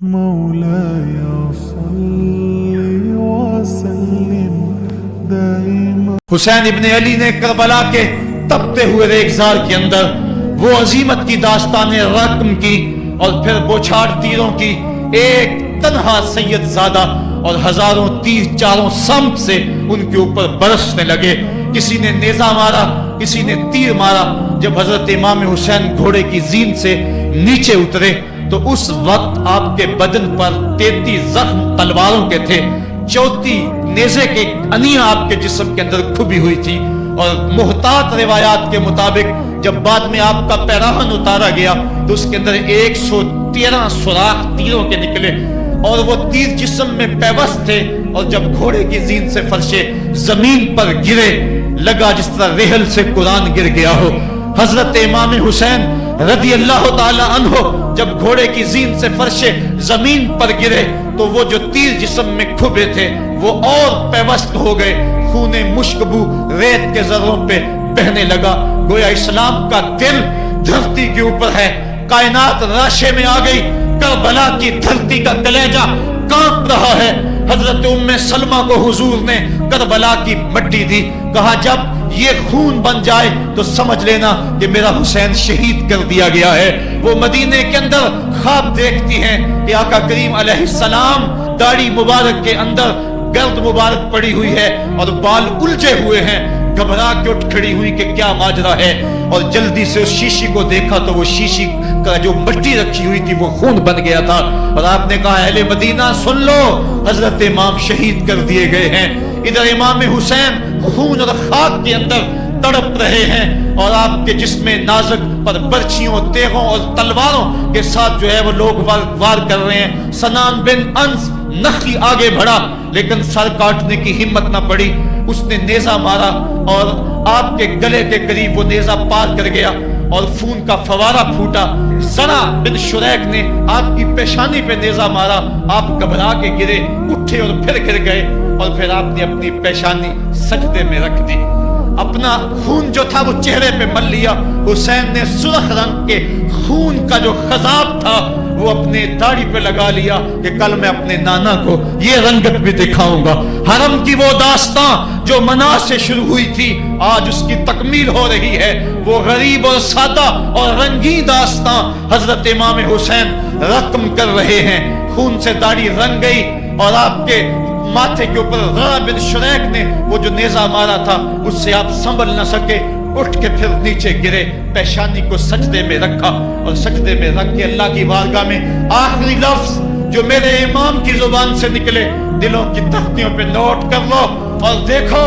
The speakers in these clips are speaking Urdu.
مولاي صل وسلم دائما. حسین ابن علی نے کربلا کے تپتے ہوئے ریگزار کے اندر وہ عظیمت کی داستان رقم کی اور پھر بوچھاڑ تیروں کی. ایک تنہا سید زادہ اور ہزاروں تیر چاروں سمت سے ان کے اوپر برسنے لگے. کسی نے نیزہ مارا, کسی نے تیر مارا. جب حضرت امام حسین گھوڑے کی زین سے نیچے اترے تو اس وقت آپ کے بدن پر 33 زخم تلواروں کے تھے. 34 نیزے کے انیاں آپ کے جسم کے اندر کھبی ہوئی تھی. اور محتاط روایات کے مطابق جب بعد میں آپ کا پیراہن اتارا گیا تو اس کے اندر 113 سوراخ تیروں کے نکلے اور وہ تیر جسم میں پیوست تھے. اور جب گھوڑے کی زین سے فرشے زمین پر گرے لگا جس طرح ریحل سے قرآن گر گیا ہو. حضرت امام حسین رضی اللہ تعالی عنہ جب گھوڑے کی زین سے فرشے زمین پر گرے تو وہ جو تیر جسم میں کھبے تھے وہ اور پیوست ہو گئے. خون مشکبو ریت کے ذروں پہ بہنے لگا. گویا اسلام کا دل دھرتی کے اوپر ہے. کائنات راشے میں آ گئی. کربلا کی دھرتی کا کلیجہ کانپ رہا ہے. حضرت ام سلمہ کو حضور نے کربلا کی مٹی دی. کہا جب یہ خون بن جائے تو سمجھ لینا کہ میرا حسین شہید کر دیا گیا ہے. وہ مدینے کے اندر خواب دیکھتی ہیں کہ آقا کریم علیہ السلام داڑھی مبارک کے اندر گرد مبارک پڑی ہوئی ہے اور بال الجھے ہوئے ہیں. گھبرا کے اٹھ کھڑی ہوئی کہ کیا ماجرا ہے, اور جلدی سے اس شیشی کو دیکھا تو وہ شیشی کا جو مٹی رکھی ہوئی تھی وہ خون بن گیا تھا. اور آپ نے کہا اہل مدینہ سن لو, حضرت امام شہید کر دیے گئے ہیں. ادھر امام حسین خون اور خاک کے اندر تڑپ رہے ہیں اور آپ کے جسم نازک پر برچھیوں, تیغوں اور تلواروں کے ساتھ جو ہے وہ لوگ وار کر رہے ہیں. سنان بن انس نخی آگے بڑھا لیکن سر کاٹنے کی ہمت نہ پڑی. اس نے نیزہ مارا اور آپ کے گلے کے قریب وہ نیزہ پار کر گیا اور خون کا فوارہ پھوٹا. زرع بن شریک نے آپ کی پیشانی پہ نیزہ مارا. آپ گھبرا کے گرے, اٹھے اور پھر گر گئے اور پھر آپ نے اپنی پیشانی سجدے میں رکھ دی. اپنا خون جو تھا وہ چہرے پہ مل لیا. حسین نے سرخ رنگ کے خون کا جو خضاب تھا وہ اپنے داڑھی پہ لگا لیا کہ کل میں اپنے نانا کو یہ رنگت بھی دکھاؤں گا. حرم کی وہ داستان جو منا سے شروع ہوئی تھی آج اس کی تکمیل ہو رہی ہے. وہ غریب اور سادہ اور رنگین داستان حضرت امام حسین رقم کر رہے ہیں. خون سے داڑھی رنگ گئی اور آپ کے ماتھے کے اوپر زرع بن شریک نے وہ جو نیزہ مارا تھا اس سے آپ سنبھل نہ سکے, اٹھ کے پھر نیچے گرے, پیشانی کو سجدے میں رکھا اور سجدے میں رکھ کے اللہ کی بارگاہ میں آخری لفظ جو میرے امام کی زبان سے نکلے دلوں کی تختیوں پہ نوٹ کر لو اور دیکھو.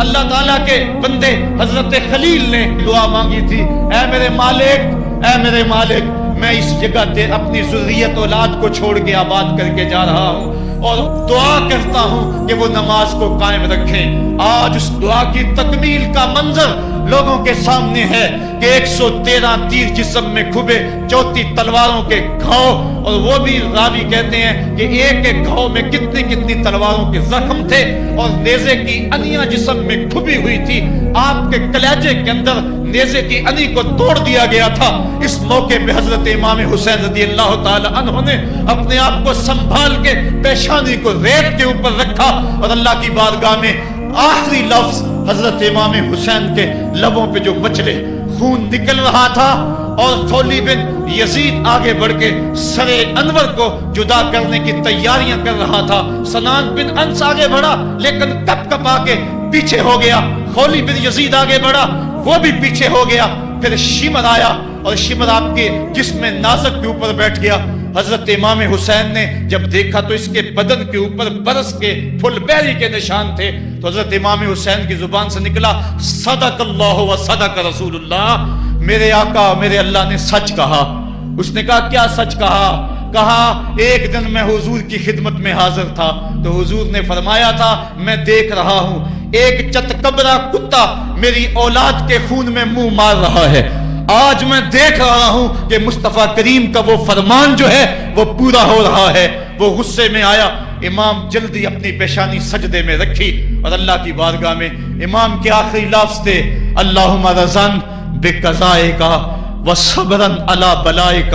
اللہ تعالیٰ کے بندے حضرت خلیل نے دعا مانگی تھی, اے میرے مالک, اے میرے مالک, میں اس جگہ تے اپنی ذریت اولاد کو چھوڑ کے آباد کر کے جا رہا ہوں اور دعا کرتا ہوں کہ وہ نماز کو قائم رکھیں. آج اس دعا کی تکمیل کا منظر لوگوں کے سامنے ہے کہ 113 تیر جسم میں کھبے, 34 تلواروں کے گھاؤ, اور وہ بھی راوی کہتے ہیں کہ ایک ایک گھاؤ میں کتنی کتنی تلواروں کے زخم تھے اور نیزے کی انیاں جسم میں کھبی ہوئی تھی. آپ کے کلیجے کے اندر نیزے کی انی کو توڑ دیا گیا تھا. اس موقع پہ حضرت امام حسین رضی اللہ تعالی عنہ نے اپنے آپ کو سنبھال کے پیشانی کو ریت کے اوپر رکھا اور اللہ کی بارگاہ میں آخری لفظ حضرت امام حسین کے لبوں پہ جو مچلے, خون نکل رہا تھا اور خولی بن یزید آگے بڑھ کے سر انور کو جدا کرنے کی تیاریاں کر رہا تھا. سنان بن انس آگے بڑھا لیکن کپ کپ آ کے پیچھے ہو گیا. خولی بن یزید آگے بڑھا, وہ بھی پیچھے ہو گیا. پھر شمر آیا اور شمر آپ کے جسم نازک کے اوپر بیٹھ گیا. حضرت امام حسین نے جب دیکھا تو اس کے بدن کے اوپر برس کے پھل بیری کے نشان تھے. تو حضرت امام حسین کی زبان سے نکلا صدق اللہ و صدق رسول اللہ, میرے آقا میرے اللہ نے سچ کہا. اس نے کہا کیا سچ کہا؟ کہا ایک دن میں حضور کی خدمت میں حاضر تھا تو حضور نے فرمایا تھا میں دیکھ رہا ہوں ایک چتکبرا کتا میری اولاد کے خون میں منہ مار رہا ہے. آج میں دیکھ رہا ہوں کہ مصطفیٰ کریم کا وہ فرمان جو ہے وہ پورا ہو رہا ہے. وہ غصے میں آیا. امام جلدی اپنی پیشانی سجدے میں رکھی اور اللہ کی بارگاہ میں امام کے آخری لفظ تھے اللہم رضن بقضائک وصبرن علی بلائک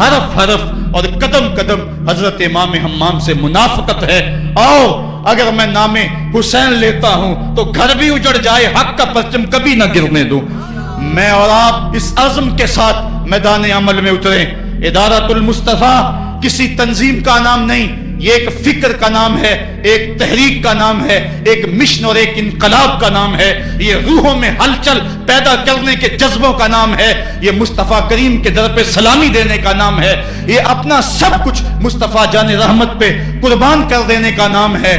حرف حرف اور قدم قدم حضرت امام حمام سے منافقت ہے. آؤ اگر میں نام حسین لیتا ہوں تو گھر بھی اجڑ جائے، حق کا پرچم کبھی نہ گرنے دوں. میں اور آپ اس عزم کے ساتھ میدان عمل میں اتریں. ادارۃ المصطفیٰ کسی تنظیم کا نام نہیں، یہ ایک فکر کا نام ہے، ایک تحریک کا نام ہے، ایک مشن اور ایک انقلاب کا نام ہے. یہ روحوں میں ہلچل پیدا کرنے کے جذبوں کا نام ہے. یہ مصطفیٰ کریم کے در پہ سلامی دینے کا نام ہے. یہ اپنا سب کچھ مصطفیٰ جان رحمت پہ قربان کر دینے کا نام ہے.